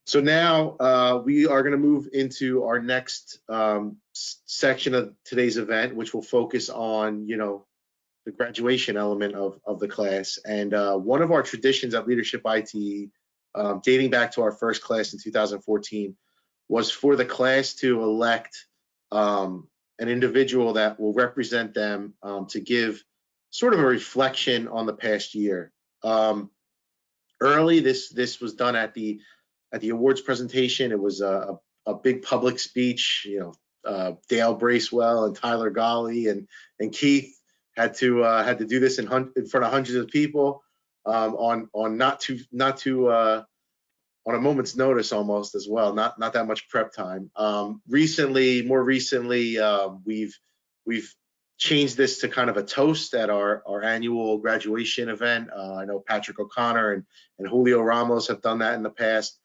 So now we are going to move into our next section of today's event, which will focus on, the graduation element of the class. And one of our traditions at LeadershipITE, dating back to our first class in 2014, was for the class to elect an individual that will represent them to give sort of a reflection on the past year. Early, this was done at the awards presentation. It was a big public speech. Dale Bracewell and Tyler Golly and Keith had to do this in front of hundreds of people on a moment's notice almost as well. Not that much prep time. More recently, we've changed this to kind of a toast at our annual graduation event. I know Patrick O'Connor and Julio Ramos have done that in the past.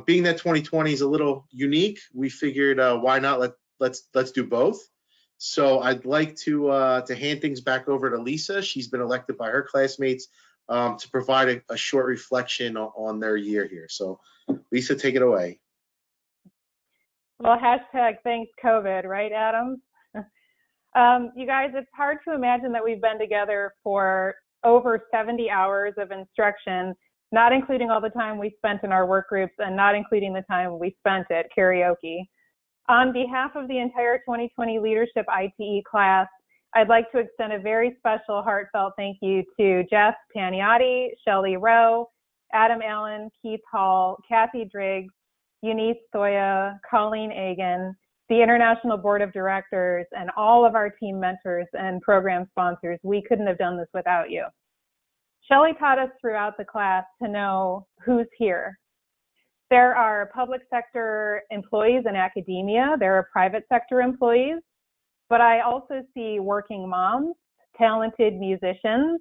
Being that 2020 is a little unique, we figured why not let's do both. So I'd like to hand things back over to Lisa. She's been elected by her classmates to provide a short reflection on their year here. So Lisa, take it away. Well, hashtag thanks COVID, right, Adam? You guys, it's hard to imagine that we've been together for over 70 hours of instruction, not including all the time we spent in our work groups and not including the time we spent at karaoke. On behalf of the entire 2020 Leadership ITE class, I'd like to extend a very special heartfelt thank you to Jeff Paniotti, Shelley Rowe, Adam Allen, Keith Hall, Kathy Driggs, Eunice Soya, Colleen Agan, the International Board of Directors, and all of our team mentors and program sponsors. We couldn't have done this without you. Shelley taught us throughout the class to know who's here. There are public sector employees in academia. There are private sector employees. But I also see working moms, talented musicians,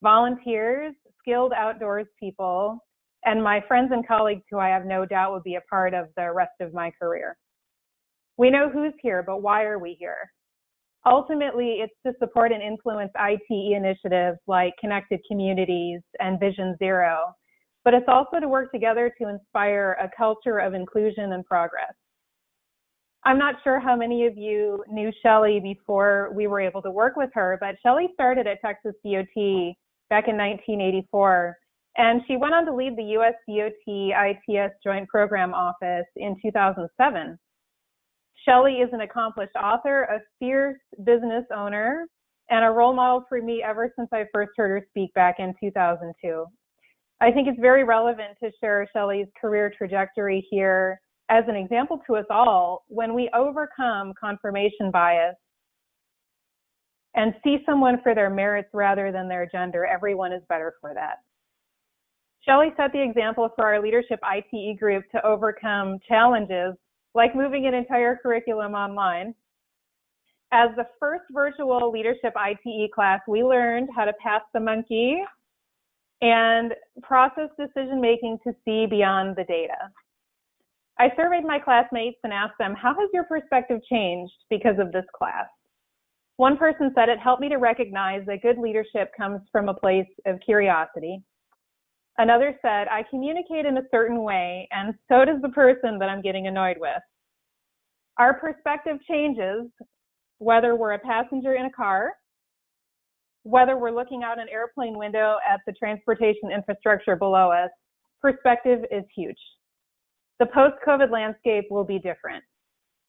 volunteers, skilled outdoors people, and my friends and colleagues who I have no doubt will be a part of the rest of my career. We know who's here, but why are we here? Ultimately, it's to support and influence ITE initiatives like Connected Communities and Vision Zero, but it's also to work together to inspire a culture of inclusion and progress. I'm not sure how many of you knew Shelley before we were able to work with her, but Shelley started at Texas DOT back in 1984, and she went on to lead the US DOT ITS Joint Program Office in 2007. Shelley is an accomplished author, a fierce business owner, and a role model for me ever since I first heard her speak back in 2002. I think it's very relevant to share Shelley's career trajectory here as an example to us all. When we overcome confirmation bias and see someone for their merits rather than their gender, everyone is better for that. Shelley set the example for our Leadership ITE group to overcome challenges like moving an entire curriculum online. As the first virtual Leadership ITE class, we learned how to pass the monkey and process decision-making to see beyond the data. I surveyed my classmates and asked them, how has your perspective changed because of this class? One person said, it helped me to recognize that good leadership comes from a place of curiosity. Another said, I communicate in a certain way, and so does the person that I'm getting annoyed with. Our perspective changes whether we're a passenger in a car, whether we're looking out an airplane window at the transportation infrastructure below us. Perspective is huge. The post-COVID landscape will be different.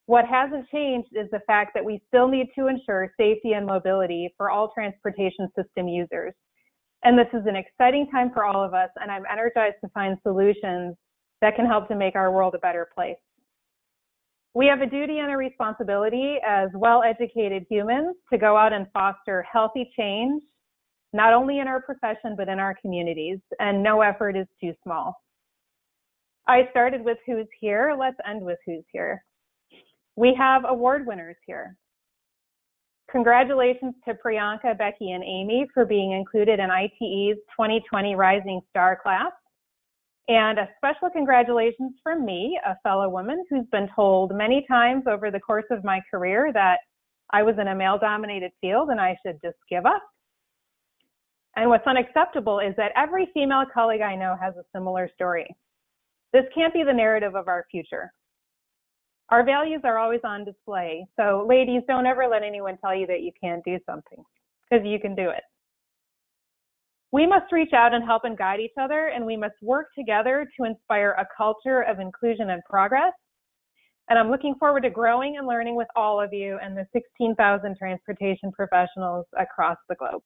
What hasn't changed is the fact that we still need to ensure safety and mobility for all transportation system users. And this is an exciting time for all of us, and I'm energized to find solutions that can help to make our world a better place. We have a duty and a responsibility as well-educated humans to go out and foster healthy change, not only in our profession, but in our communities, and no effort is too small. I started with who's here. Let's end with who's here. We have award winners here. Congratulations to Priyanka, Becky, and Amy for being included in ITE's 2020 Rising Star class. And a special congratulations from me, a fellow woman who's been told many times over the course of my career that I was in a male-dominated field and I should just give up. And what's unacceptable is that every female colleague I know has a similar story. This can't be the narrative of our future. Our values are always on display, so ladies, don't ever let anyone tell you that you can't do something, because you can do it. We must reach out and help and guide each other, and we must work together to inspire a culture of inclusion and progress. And I'm looking forward to growing and learning with all of you and the 16,000 transportation professionals across the globe.